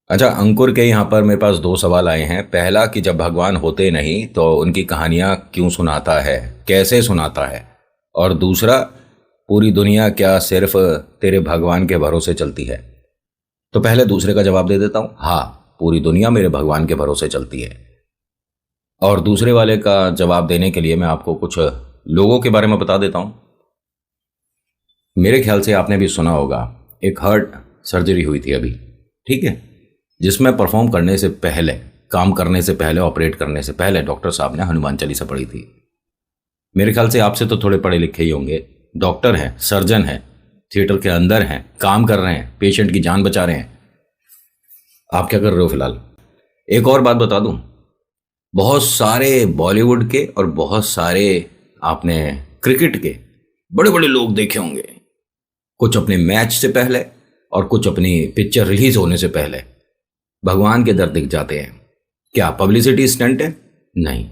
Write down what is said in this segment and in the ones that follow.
अच्छा, अंकुर के यहाँ पर मेरे पास दो सवाल आए हैं। पहला कि जब भगवान होते नहीं तो उनकी कहानियाँ क्यों सुनाता है, कैसे सुनाता है। और दूसरा, पूरी दुनिया क्या सिर्फ तेरे भगवान के भरोसे चलती है। तो पहले दूसरे का जवाब दे देता हूँ। हाँ, पूरी दुनिया मेरे भगवान के भरोसे चलती है। और दूसरे वाले का जवाब देने के लिए मैं आपको कुछ लोगों के बारे में बता देता हूँ। मेरे ख्याल से आपने भी सुना होगा, एक हार्ट सर्जरी हुई थी अभी, ठीक है, जिसमें परफॉर्म करने से पहले, काम करने से पहले, ऑपरेट करने से पहले डॉक्टर साहब ने हनुमान चालीसा पढ़ी थी। मेरे ख्याल से आपसे तो थोड़े पढ़े लिखे ही होंगे। डॉक्टर हैं, सर्जन हैं, थिएटर के अंदर हैं, काम कर रहे हैं, पेशेंट की जान बचा रहे हैं। आप क्या कर रहे हो फिलहाल? एक और बात बता दूं, बहुत सारे बॉलीवुड के और बहुत सारे आपने क्रिकेट के बड़े बड़े लोग देखे होंगे, कुछ अपने मैच से पहले और कुछ अपनी पिक्चर रिलीज होने से पहले भगवान के दर दिख जाते हैं। क्या पब्लिसिटी स्टंट है? नहीं।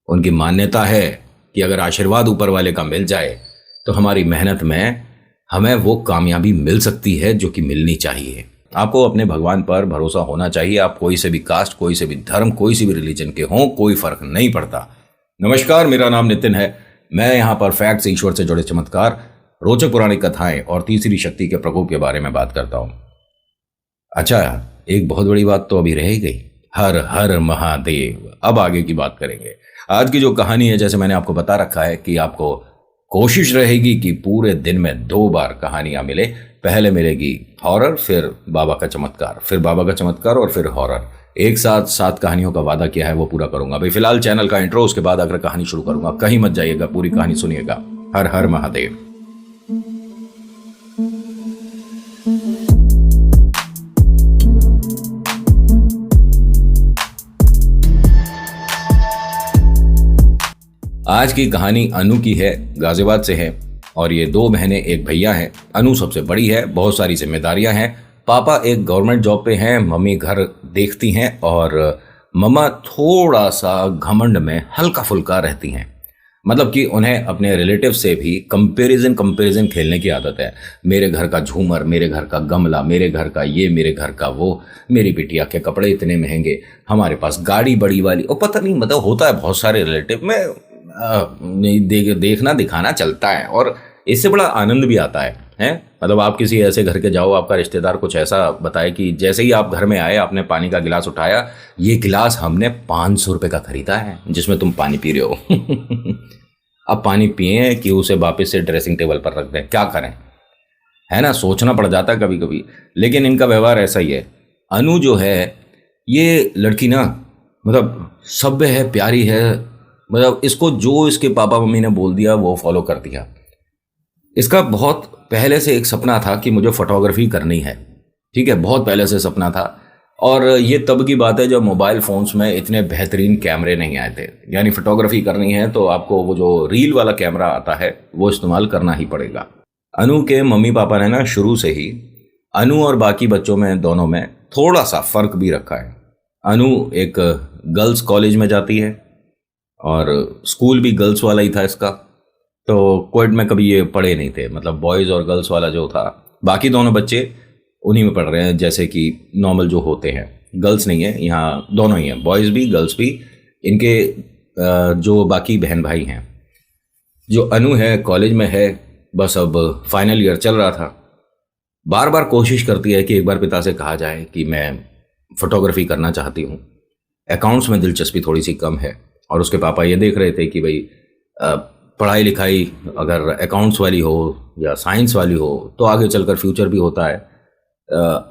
उनकी मान्यता है कि अगर आशीर्वाद ऊपर वाले का मिल जाए तो हमारी मेहनत में हमें वो कामयाबी मिल सकती है जो कि मिलनी चाहिए। आपको अपने भगवान पर भरोसा होना चाहिए। आप कोई से भी कास्ट, कोई से भी धर्म, कोई से भी रिलीजन के हों, कोई फर्क नहीं पड़ता। नमस्कार, मेरा नाम नितिन है। मैं यहाँ पर फैक्ट्स, ईश्वर से जुड़े चमत्कार, रोचक पौराणिक कथाएं और तीसरी शक्ति के प्रकोप के बारे में बात करता हूँ। अच्छा, एक बहुत बड़ी बात तो अभी रह ही गई, हर हर महादेव। अब आगे की बात करेंगे। आज की जो कहानी है, जैसे मैंने आपको बता रखा है कि आपको कोशिश रहेगी कि पूरे दिन में 2 बार कहानियां मिले। पहले मिलेगी हॉरर, फिर बाबा का चमत्कार, फिर बाबा का चमत्कार और फिर हॉरर। एक साथ 7 कहानियों का वादा किया है, वो पूरा करूंगा। भाई फिलहाल चैनल का इंट्रो, उसके बाद आकर कहानी शुरू करूंगा। कहीं मत जाइएगा, पूरी कहानी सुनिएगा। हर हर महादेव। आज की कहानी अनु की है, गाजियाबाद से है। और ये 2 बहनें, एक भैया हैं। अनु सबसे बड़ी है, बहुत सारी जिम्मेदारियां हैं। पापा एक गवर्नमेंट जॉब पे हैं, मम्मी घर देखती हैं और मम्मा थोड़ा सा घमंड में हल्का फुल्का रहती हैं। मतलब कि उन्हें अपने रिलेटिव से भी कंपैरिजन खेलने की आदत है। मेरे घर का झूमर, मेरे घर का गमला, मेरे घर का ये, मेरे घर का वो, मेरी बिटिया के कपड़े इतने महंगे, हमारे पास गाड़ी बड़ी वाली। और पता नहीं, मतलब होता है बहुत सारे रिलेटिव में देखना दिखाना चलता है। और इससे बड़ा आनंद भी आता है। मतलब आप किसी ऐसे घर के जाओ, आपका रिश्तेदार कुछ ऐसा बताए कि जैसे ही आप घर में आए, आपने पानी का गिलास उठाया, ये गिलास हमने 500 रुपए का खरीदा है जिसमें तुम पानी पी रहे हो। अब पानी पिए कि उसे वापस से ड्रेसिंग टेबल पर रख दें, क्या करें? है ना, सोचना पड़ जाता है कभी कभी। लेकिन इनका व्यवहार ऐसा ही है। अनु जो है, ये लड़की ना, मतलब सभ्य है, प्यारी है। मतलब इसको जो इसके पापा मम्मी ने बोल दिया वो फॉलो कर दिया। इसका बहुत पहले से एक सपना था कि मुझे फोटोग्राफी करनी है, ठीक है, बहुत पहले से सपना था। और ये तब की बात है जब मोबाइल फोन्स में इतने बेहतरीन कैमरे नहीं आए थे। यानी फोटोग्राफी करनी है तो आपको वो जो रील वाला कैमरा आता है वो इस्तेमाल करना ही पड़ेगा। अनु के मम्मी पापा ने ना शुरू से ही अनु और बाकी बच्चों में, दोनों में थोड़ा सा फर्क भी रखा है। अनु एक गर्ल्स कॉलेज में जाती है और स्कूल भी गर्ल्स वाला ही था इसका। तो कोएड में कभी ये पढ़े नहीं थे, मतलब बॉयज़ और गर्ल्स वाला जो था। बाकी दोनों बच्चे उन्हीं में पढ़ रहे हैं, जैसे कि नॉर्मल जो होते हैं। गर्ल्स नहीं है यहाँ, दोनों ही हैं, बॉयज़ भी गर्ल्स भी। इनके जो बाकी बहन भाई हैं। जो अनु है कॉलेज में है, बस अब फाइनल ईयर चल रहा था। बार बार कोशिश करती है कि एक बार पिता से कहा जाए कि मैं फोटोग्राफी करना चाहती हूँ। अकाउंट्स में दिलचस्पी थोड़ी सी कम है और उसके पापा ये देख रहे थे कि भाई पढ़ाई लिखाई अगर अकाउंट्स वाली हो या साइंस वाली हो तो आगे चलकर फ्यूचर भी होता है।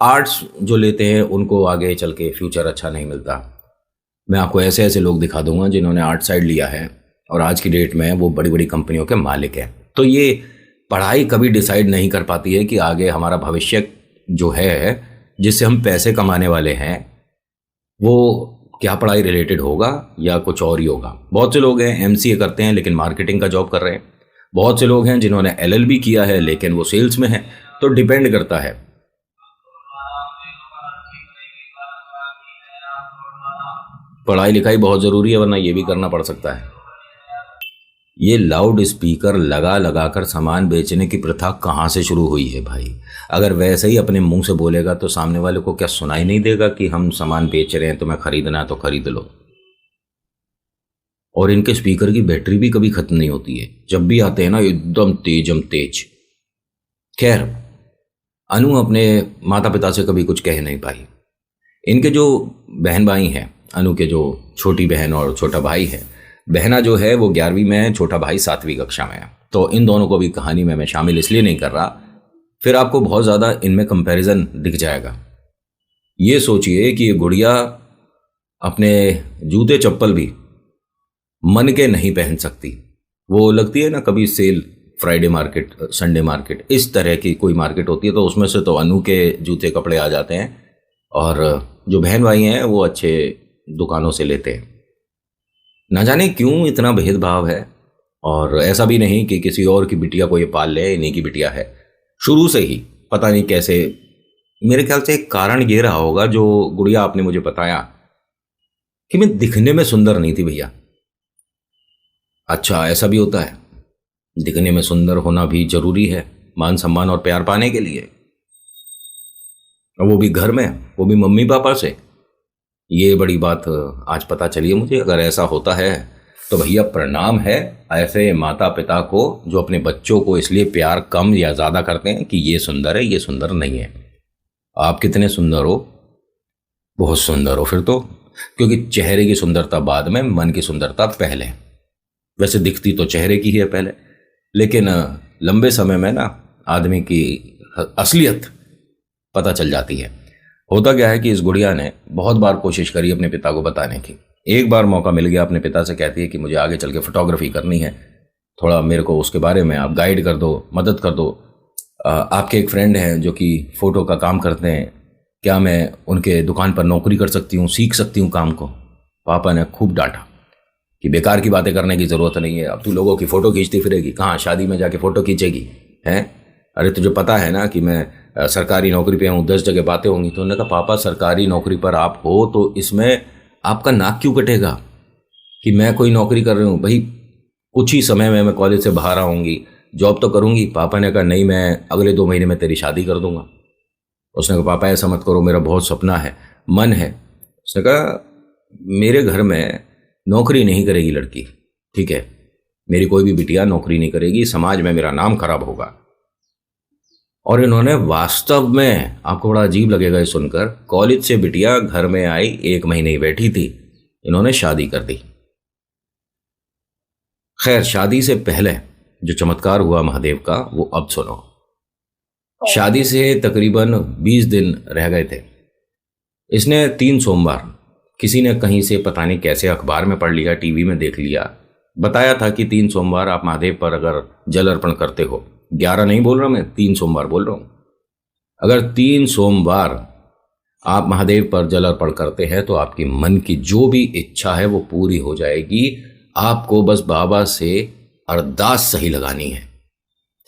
आर्ट्स जो लेते हैं उनको आगे चल के फ्यूचर अच्छा नहीं मिलता। मैं आपको ऐसे ऐसे लोग दिखा दूंगा जिन्होंने आर्ट साइड लिया है और आज की डेट में वो बड़ी बड़ी कंपनियों के मालिक हैं। तो ये पढ़ाई कभी डिसाइड नहीं कर पाती है कि आगे हमारा भविष्य जो है, जिससे हम पैसे कमाने वाले हैं, वो क्या पढ़ाई रिलेटेड होगा या कुछ और ही होगा। बहुत से लोग हैं एमसीए करते हैं लेकिन मार्केटिंग का जॉब कर रहे हैं। बहुत से लोग हैं जिन्होंने एलएलबी किया है लेकिन वो सेल्स में है। तो डिपेंड करता है। पढ़ाई लिखाई बहुत ज़रूरी है, वरना ये भी करना पड़ सकता है। ये लाउड स्पीकर लगा लगा कर सामान बेचने की प्रथा कहाँ से शुरू हुई है भाई? अगर वैसे ही अपने मुंह से बोलेगा तो सामने वाले को क्या सुनाई नहीं देगा कि हम सामान बेच रहे हैं, तुम्हें खरीदना है तो खरीद लो। और इनके स्पीकर की बैटरी भी कभी खत्म नहीं होती है, जब भी आते हैं ना एकदम तेज। खैर, अनु अपने माता पिता से कभी कुछ कह नहीं पाई। इनके जो बहन भाई हैं, अनु के जो छोटी बहन और छोटा भाई है, बहना जो है वो 11वीं में है, छोटा भाई 7वीं कक्षा में है। तो इन दोनों को भी कहानी में मैं शामिल इसलिए नहीं कर रहा, फिर आपको बहुत ज़्यादा इनमें कंपैरिजन दिख जाएगा। ये सोचिए कि ये गुड़िया अपने जूते चप्पल भी मन के नहीं पहन सकती। वो लगती है ना कभी sale, Friday market, Sunday market, इस तरह की कोई मार्केट होती है, तो उसमें से तो अनु के जूते कपड़े आ जाते हैं और जो बहन भाई हैं वो अच्छे दुकानों से लेते हैं। ना जाने क्यों इतना भेदभाव है। और ऐसा भी नहीं कि किसी और की बिटिया को ये पाल ले, इन्हीं की बिटिया है। शुरू से ही पता नहीं कैसे, मेरे ख्याल से एक कारण ये रहा होगा जो गुड़िया आपने मुझे बताया कि मैं दिखने में सुंदर नहीं थी भैया। अच्छा, ऐसा भी होता है, दिखने में सुंदर होना भी जरूरी है मान सम्मान और प्यार पाने के लिए, और वो भी घर में, वो भी मम्मी पापा से। ये बड़ी बात आज पता चली है मुझे। अगर ऐसा होता है तो भैया प्रणाम है ऐसे माता पिता को जो अपने बच्चों को इसलिए प्यार कम या ज़्यादा करते हैं कि ये सुंदर है, ये सुंदर नहीं है। आप कितने सुंदर हो, बहुत सुंदर हो फिर तो, क्योंकि चेहरे की सुंदरता बाद में, मन की सुंदरता पहले। वैसे दिखती तो चेहरे की ही है पहले, लेकिन लंबे समय में ना आदमी की असलियत पता चल जाती है। होता क्या है कि इस गुड़िया ने बहुत बार कोशिश करी अपने पिता को बताने की। एक बार मौका मिल गया, अपने पिता से कहती है कि मुझे आगे चल के फोटोग्राफी करनी है, थोड़ा मेरे को उसके बारे में आप गाइड कर दो, मदद कर दो। आपके एक फ्रेंड हैं जो कि फ़ोटो का काम करते हैं, क्या मैं उनके दुकान पर नौकरी कर सकती हूँ, सीख सकती हूँ काम को? पापा ने खूब डांटा कि बेकार की बातें करने की ज़रूरत नहीं है, अब तू लोगों की फ़ोटो खींचती फिरेगी, कहाँ शादी में जाके फ़ोटो खींचेगी हैं? अरे तुझे पता है ना कि मैं सरकारी नौकरी पे हूँ, 10 जगह बातें होंगी। तो उन्होंने कहा पापा सरकारी नौकरी पर आप हो तो इसमें आपका नाक क्यों कटेगा कि मैं कोई नौकरी कर रही हूँ? भाई कुछ ही समय में मैं कॉलेज से बाहर आऊँगी, जॉब तो करूँगी। पापा ने कहा नहीं, मैं अगले 2 महीने में तेरी शादी कर दूंगा। उसने कहा पापा ऐसा मत करो, मेरा बहुत सपना है, मन है। उसने कहा मेरे घर में नौकरी नहीं करेगी लड़की, ठीक है, मेरी कोई भी बिटिया नौकरी नहीं करेगी, समाज में मेरा नाम खराब होगा। और इन्होंने वास्तव में, आपको बड़ा अजीब लगेगा ये सुनकर, कॉलेज से बिटिया घर में आई, 1 महीने ही बैठी थी, इन्होंने शादी कर दी। खैर, शादी से पहले जो चमत्कार हुआ महादेव का वो अब सुनो। शादी से तकरीबन 20 दिन रह गए थे। इसने 3 सोमवार, किसी ने कहीं से पता नहीं कैसे अखबार में पढ़ लिया, टीवी में देख लिया, बताया था कि 3 सोमवार आप महादेव पर अगर जल अर्पण करते हो, 11 नहीं बोल रहा मैं, 3 सोमवार बोल रहा हूं, अगर 3 सोमवार आप महादेव पर जल अर्पण करते हैं तो आपकी मन की जो भी इच्छा है वो पूरी हो जाएगी। आपको बस बाबा से अरदास सही लगानी है,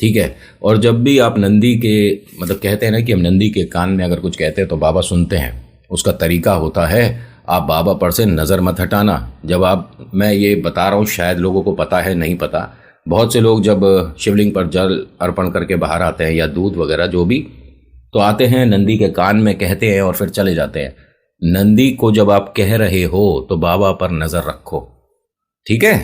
ठीक है। और जब भी आप नंदी के, मतलब कहते हैं ना कि हम नंदी के कान में अगर कुछ कहते हैं तो बाबा सुनते हैं, उसका तरीका होता है आप बाबा पर से नज़र मत हटाना। जब आप, मैं ये बता रहा हूँ, शायद लोगों को पता है नहीं पता, बहुत से लोग जब शिवलिंग पर जल अर्पण करके बाहर आते हैं या दूध वगैरह जो भी, तो आते हैं नंदी के कान में कहते हैं और फिर चले जाते हैं। नंदी को जब आप कह रहे हो तो बाबा पर नज़र रखो, ठीक है,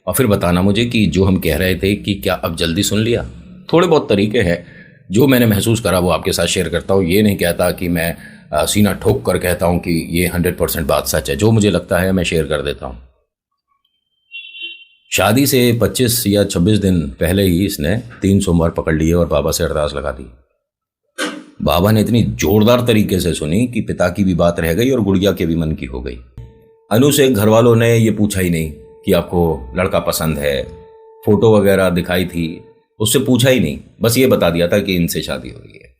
और फिर बताना मुझे कि जो हम कह रहे थे कि क्या अब जल्दी सुन लिया। थोड़े बहुत तरीके हैं जो मैंने महसूस करा वो आपके साथ शेयर करता हूँ। ये नहीं कहता कि मैं सीना ठोक कर कहता हूँ कि ये 100% बात सच है, जो मुझे लगता है मैं शेयर कर देता हूँ। शादी से 25 या 26 दिन पहले ही इसने 3 सोमवार पकड़ लिए और बाबा से अरदास लगा दी। बाबा ने इतनी जोरदार तरीके से सुनी कि पिता की भी बात रह गई और गुड़िया के भी मन की हो गई। अनु से घर वालों ने ये पूछा ही नहीं कि आपको लड़का पसंद है, फोटो वगैरह दिखाई थी, उससे पूछा ही नहीं, बस ये बता दिया था कि इनसे शादी हो रही है।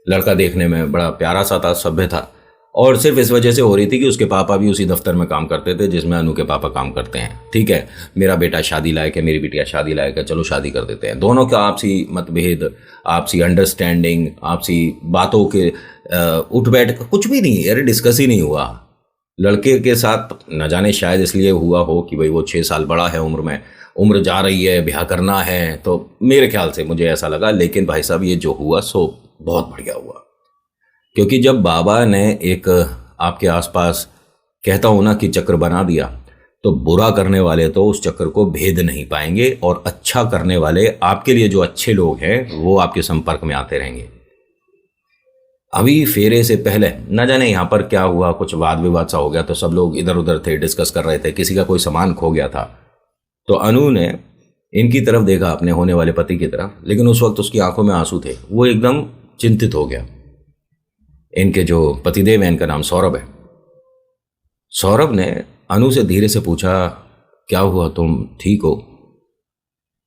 लड़का देखने में बड़ा प्यारा सा था, सभ्य था, और सिर्फ इस वजह से हो रही थी कि उसके पापा भी उसी दफ्तर में काम करते थे जिसमें अनु के पापा काम करते हैं। ठीक है, मेरा बेटा शादी लायक है, मेरी बिटिया शादी लायक है, चलो शादी कर देते हैं। दोनों का आपसी मतभेद, आपसी अंडरस्टैंडिंग, आपसी बातों के उठ बैठ कुछ भी नहीं, अरे डिस्कस ही नहीं हुआ। लड़के के साथ न जाने शायद इसलिए हुआ हो कि भाई वो 6 साल बड़ा है उम्र में उम्र जा रही है, ब्याह करना है, तो मेरे ख्याल से मुझे ऐसा लगा। लेकिन भाई साहब ये जो हुआ सो बहुत बढ़िया हुआ, क्योंकि जब बाबा ने एक आपके आसपास कहता हूं ना कि चक्र बना दिया, तो बुरा करने वाले तो उस चक्र को भेद नहीं पाएंगे, और अच्छा करने वाले आपके लिए जो अच्छे लोग हैं वो आपके संपर्क में आते रहेंगे। अभी फेरे से पहले न जाने यहाँ पर क्या हुआ, कुछ वाद विवाद सा हो गया, तो सब लोग इधर उधर थे, डिस्कस कर रहे थे, किसी का कोई सामान खो गया था। तो अनु ने इनकी तरफ देखा, अपने होने वाले पति की तरफ, लेकिन उस वक्त उसकी आंखों में आंसू थे, वो एकदम चिंतित हो गया। इनके जो पतिदेव हैं, इनका नाम सौरभ है। सौरभ ने अनु से धीरे से पूछा, क्या हुआ, तुम ठीक हो?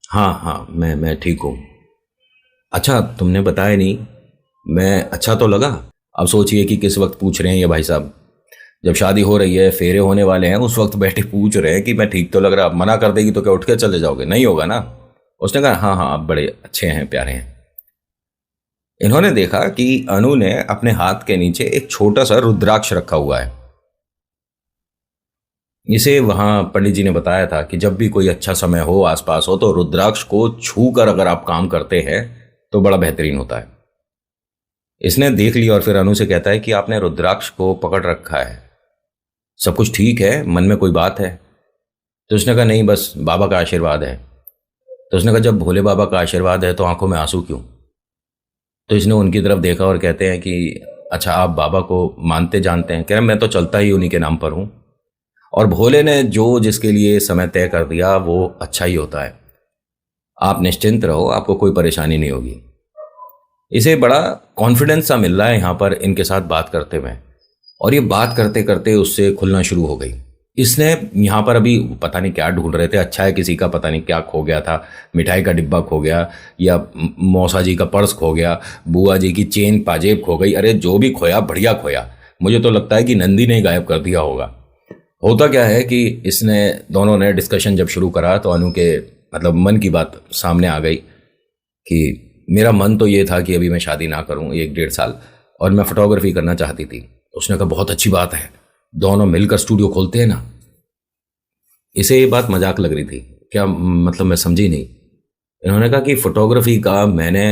हाँ हाँ, मैं ठीक हूँ। अच्छा, तुमने बताया नहीं। मैं अच्छा तो लगा। अब सोचिए कि किस वक्त पूछ रहे हैं ये भाई साहब, जब शादी हो रही है, फेरे होने वाले हैं, उस वक्त बैठे पूछ रहे हैं कि मैं ठीक तो लग रहा। मना कर देगी तो क्या उठ के चले जाओगे? नहीं होगा ना। उसने कहा हाँ हाँ, आप बड़े अच्छे हैं, प्यारे हैं। इन्होंने देखा कि अनु ने अपने हाथ के नीचे एक छोटा सा रुद्राक्ष रखा हुआ है। इसे वहां पंडित जी ने बताया था कि जब भी कोई अच्छा समय हो, आसपास हो, तो रुद्राक्ष को छू कर अगर आप काम करते हैं तो बड़ा बेहतरीन होता है। इसने देख लिया और फिर अनु से कहता है कि आपने रुद्राक्ष को पकड़ रखा है, सब कुछ ठीक है, मन में कोई बात है? तो उसने कहा नहीं, बस बाबा का आशीर्वाद है। तो उसने कहा जब भोले बाबा का आशीर्वाद है तो आंखों में आंसू क्यों? तो इसने उनकी तरफ देखा और कहते हैं कि अच्छा, आप बाबा को मानते जानते हैं? कह रहे मैं तो चलता ही उन्हीं के नाम पर हूं, और भोले ने जो जिसके लिए समय तय कर दिया वो अच्छा ही होता है। आप निश्चिंत रहो, आपको कोई परेशानी नहीं होगी। इसे बड़ा कॉन्फिडेंस सा मिल रहा है यहाँ पर इनके साथ बात करते हुए, और ये बात करते करते उससे खुलना शुरू हो गई। इसने यहाँ पर अभी पता नहीं क्या ढूंढ रहे थे, अच्छा है किसी का पता नहीं क्या खो गया था, मिठाई का डिब्बा खो गया, या मौसा जी का पर्स खो गया, बुआ जी की चेन पाजेब खो गई। अरे जो भी खोया बढ़िया खोया। मुझे तो लगता है कि नंदी ने गायब कर दिया होगा। होता क्या है कि इसने दोनों ने डिस्कशन जब शुरू करा तो अनु के मतलब मन की बात सामने आ गई कि मेरा मन तो ये था कि अभी मैं शादी ना करूं 1-1.5 साल, और मैं फोटोग्राफी करना चाहती थी। उसने कहा बहुत अच्छी बात है, दोनों मिलकर स्टूडियो खोलते हैं ना। इसे ये बात मजाक लग रही थी, क्या मतलब मैं समझी नहीं। इन्होंने कहा कि फोटोग्राफी का मैंने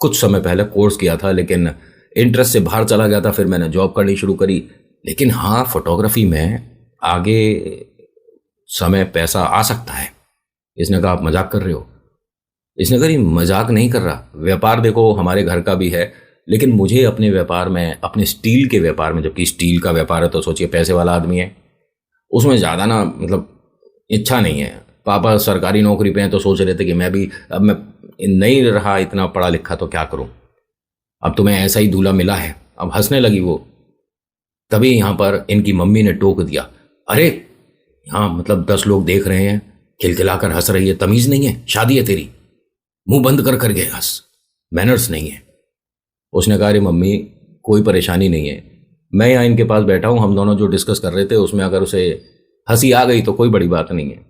कुछ समय पहले कोर्स किया था, लेकिन इंटरेस्ट से बाहर चला गया था, फिर मैंने जॉब करनी शुरू करी। लेकिन हाँ, फोटोग्राफी में आगे समय पैसा आ सकता है। इसने कहा आप मजाक कर रहे हो? इसने कहा मजाक नहीं कर रहा, व्यापार देखो हमारे घर का भी है, लेकिन मुझे अपने व्यापार में, अपने स्टील के व्यापार में, जबकि स्टील का व्यापार है तो सोचिए पैसे वाला आदमी है, उसमें ज़्यादा ना मतलब इच्छा नहीं है। पापा सरकारी नौकरी पे हैं तो सोच रहे थे कि मैं भी, अब मैं नहीं रहा इतना पढ़ा लिखा तो क्या करूं, अब तुम्हें ऐसा ही दूल्हा मिला है। अब हंसने लगी वो। तभी यहाँ पर इनकी मम्मी ने टोक दिया, अरे यहाँ मतलब 10 लोग देख रहे हैं, खिलखिलाकर हंस रही है, तमीज़ नहीं है, शादी है तेरी, मुंह बंद कर करके हंस, मैनर्स नहीं है। उसने कहा अरे मम्मी कोई परेशानी नहीं है, मैं यहाँ इनके पास बैठा हूँ, हम दोनों जो डिस्कस कर रहे थे उसमें अगर उसे हंसी आ गई तो कोई बड़ी बात नहीं है।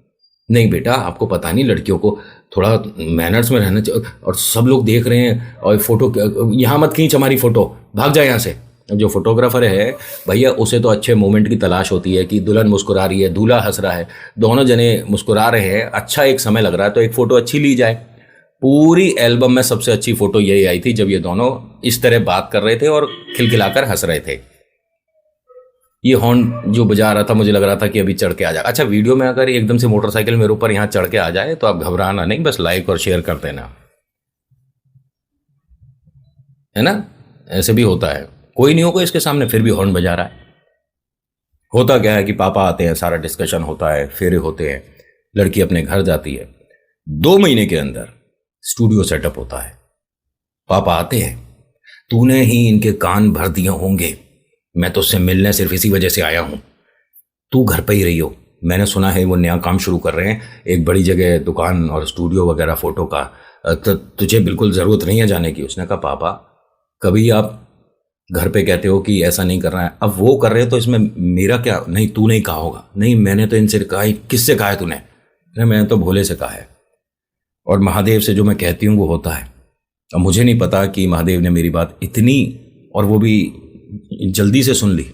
नहीं बेटा, आपको पता नहीं, लड़कियों को थोड़ा मैनर्स में रहना चाहिए, और सब लोग देख रहे हैं, और फोटो यहाँ मत खींच हमारी फोटो, भाग जाए यहाँ से। जो फोटोग्राफर है भैया, उसे तो अच्छे मोमेंट की तलाश होती है कि दुल्हन मुस्कुरा रही है, दूल्हा हंस रहा है, दोनों जने मुस्कुरा रहे हैं, अच्छा एक समय लग रहा है तो एक फ़ोटो अच्छी ली जाए। पूरी एल्बम में सबसे अच्छी फ़ोटो यही आई थी जब ये दोनों इस तरह बात कर रहे थे और खिलखिलाकर हंस रहे थे। ये हॉर्न जो बजा रहा था, मुझे लग रहा था कि अभी चढ़ के आ जाए। अच्छा, वीडियो में अगर एकदम से मोटरसाइकिल मेरे ऊपर यहाँ चढ़ के आ जाए तो आप घबराना नहीं, बस लाइक और शेयर कर देना, है ना। ऐसे भी होता है, कोई नहीं होगा इसके सामने फिर भी हॉर्न बजा रहा है। होता क्या है कि पापा आते हैं, सारा डिस्कशन होता है, फेरे होते हैं, लड़की अपने घर जाती है, 2 महीने के अंदर स्टूडियो सेटअप होता है। पापा आते हैं, तूने ही इनके कान भर दिए होंगे, मैं तो उससे मिलने सिर्फ इसी वजह से आया हूं, तू घर पे ही रही हो, मैंने सुना है वो नया काम शुरू कर रहे हैं, एक बड़ी जगह दुकान और स्टूडियो वगैरह फोटो का, तो तुझे बिल्कुल ज़रूरत नहीं है जाने की। उसने कहा पापा कभी आप घर पे कहते हो कि ऐसा नहीं करना है, अब वो कर रहे हो तो इसमें मेरा क्या? नहीं, तू नहीं कहा होगा। नहीं, मैंने तो इनसे कहा ही। किससे कहा है तूने? नहीं, मैंने तो भोले से कहा है, और महादेव से जो मैं कहती हूँ वो होता है। अब मुझे नहीं पता कि महादेव ने मेरी बात इतनी, और वो भी जल्दी से सुन ली।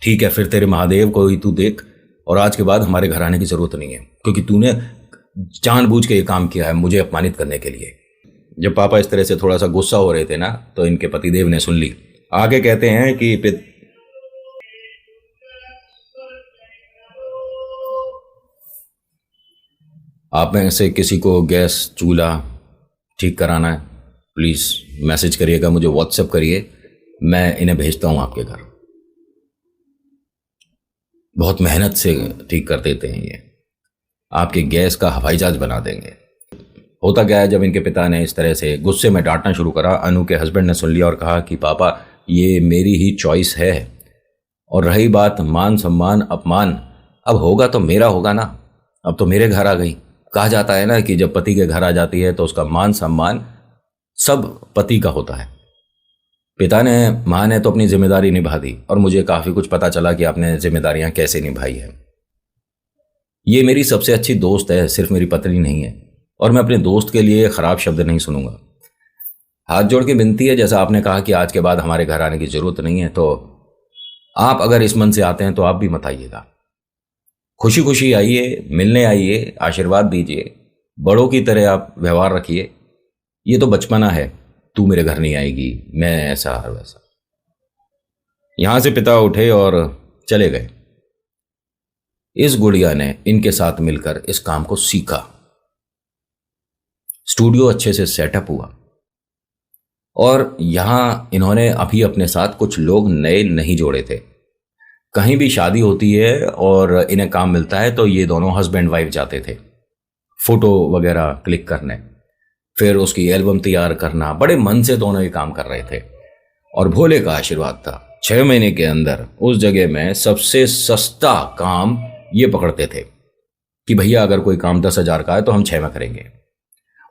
ठीक है, फिर तेरे महादेव को ही तू देख, और आज के बाद हमारे घर आने की ज़रूरत नहीं है, क्योंकि तूने जानबूझ के ये काम किया है मुझे अपमानित करने के लिए। जब पापा इस तरह से थोड़ा सा गुस्सा हो रहे थे ना, तो इनके पतिदेव ने सुन ली। आगे कहते हैं कि आप में से किसी को गैस चूल्हा ठीक कराना है, प्लीज़ मैसेज करिएगा, मुझे व्हाट्सएप करिए, मैं इन्हें भेजता हूँ आपके घर। बहुत मेहनत से ठीक कर देते हैं ये, आपके गैस का हवाई जहाज बना देंगे। होता क्या है, जब इनके पिता ने इस तरह से गुस्से में डांटना शुरू करा, अनु के हस्बैंड ने सुन लिया और कहा कि पापा ये मेरी ही चॉइस है, और रही बात मान सम्मान अपमान, अब होगा तो मेरा होगा ना, अब तो मेरे घर आ गई। कहा जाता है ना कि जब पति के घर आ जाती है तो उसका मान सम्मान सब पति का होता है। पिता ने, माँ ने तो अपनी जिम्मेदारी निभा दी, और मुझे काफ़ी कुछ पता चला कि आपने जिम्मेदारियां कैसे निभाई है। ये मेरी सबसे अच्छी दोस्त है, सिर्फ मेरी पत्नी नहीं है, और मैं अपने दोस्त के लिए ख़राब शब्द नहीं सुनूंगा। हाथ जोड़ के विनती है, जैसा आपने कहा कि आज के बाद हमारे घर आने की ज़रूरत नहीं है, तो आप अगर इस मन से आते हैं तो आप भी मत आइएगा। खुशी खुशी आइए, मिलने आइए, आशीर्वाद दीजिए, बड़ों की तरह आप व्यवहार रखिए। ये तो बचपना है, तू मेरे घर नहीं आएगी, मैं ऐसा और वैसा। यहां से पिता उठे और चले गए। इस गुड़िया ने इनके साथ मिलकर इस काम को सीखा, स्टूडियो अच्छे से सेटअप हुआ, और यहां इन्होंने अभी अपने साथ कुछ लोग नए नहीं जोड़े थे। कहीं भी शादी होती है और इन्हें काम मिलता है तो ये दोनों हस्बैंड वाइफ जाते थे फोटो वगैरह क्लिक करने, फिर उसकी एल्बम तैयार करना। बड़े मन से दोनों ये काम कर रहे थे, और भोले का आशीर्वाद था। 6 महीने के अंदर उस जगह में सबसे सस्ता काम ये पकड़ते थे कि भैया अगर कोई काम 10,000 का है तो हम 6 में करेंगे।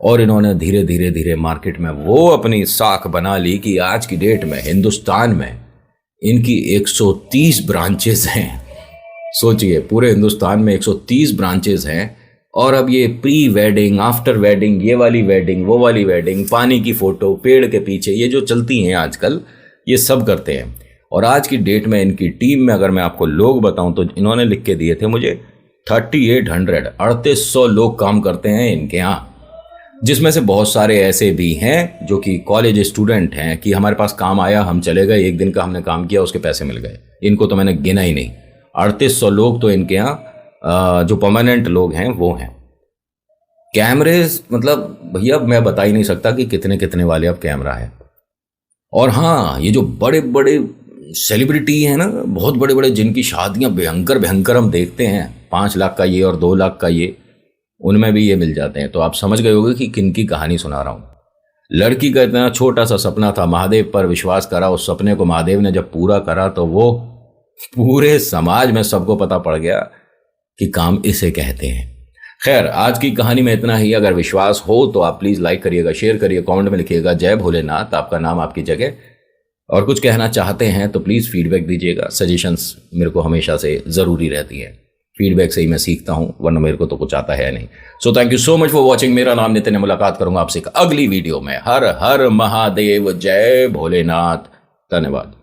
और इन्होंने धीरे धीरे धीरे मार्केट में वो अपनी साख बना ली कि आज की डेट में हिंदुस्तान में इनकी 130 ब्रांचेस हैं। सोचिए, पूरे हिंदुस्तान में 130 ब्रांचेस हैं, और अब ये प्री वेडिंग, आफ्टर वेडिंग, ये वाली वेडिंग, वो वाली वेडिंग, पानी की फोटो, पेड़ के पीछे, ये जो चलती हैं आजकल, ये सब करते हैं। और आज की डेट में इनकी टीम में अगर मैं आपको लोग बताऊं तो इन्होंने लिख के दिए थे मुझे 3800 लोग काम करते हैं इनके यहाँ, जिसमें से बहुत सारे ऐसे भी हैं जो कि कॉलेज स्टूडेंट हैं कि हमारे पास काम आया, हम चले गए, एक दिन का हमने काम किया, उसके पैसे मिल गए। इनको तो मैंने गिना ही नहीं। 3800 लोग तो इनके यहाँ जो परमानेंट लोग हैं वो हैं। कैमरे, मतलब भैया मैं बता ही नहीं सकता कि कितने कितने वाले अब कैमरा है। और हाँ, ये जो बड़े बड़े सेलिब्रिटी हैं ना, बहुत बड़े बड़े, जिनकी शादियां भयंकर भयंकर हम देखते हैं, 5 लाख का ये और 2 लाख का ये, उनमें भी ये मिल जाते हैं। तो आप समझ गए होंगे कि किन की कहानी सुना रहा हूं। लड़की का इतना छोटा सा सपना था, महादेव पर विश्वास करा, उस सपने को महादेव ने जब पूरा करा तो वो पूरे समाज में सबको पता पड़ गया कि काम इसे कहते हैं। खैर, आज की कहानी में इतना ही। अगर विश्वास हो तो आप प्लीज लाइक करिएगा, शेयर करिए, कमेंट में लिखिएगा जय भोलेनाथ, आपका नाम आपकी जगह, और कुछ कहना चाहते हैं तो प्लीज फीडबैक दीजिएगा। सजेशंस मेरे को हमेशा से जरूरी रहती है, फीडबैक से ही मैं सीखता हूं, वरना मेरे को तो कुछ आता है नहीं। So thank you so much for watching. मेरा नाम नितिन है, मुलाकात करूंगा आपसे एक अगली वीडियो में। हर हर महादेव, जय भोलेनाथ, धन्यवाद।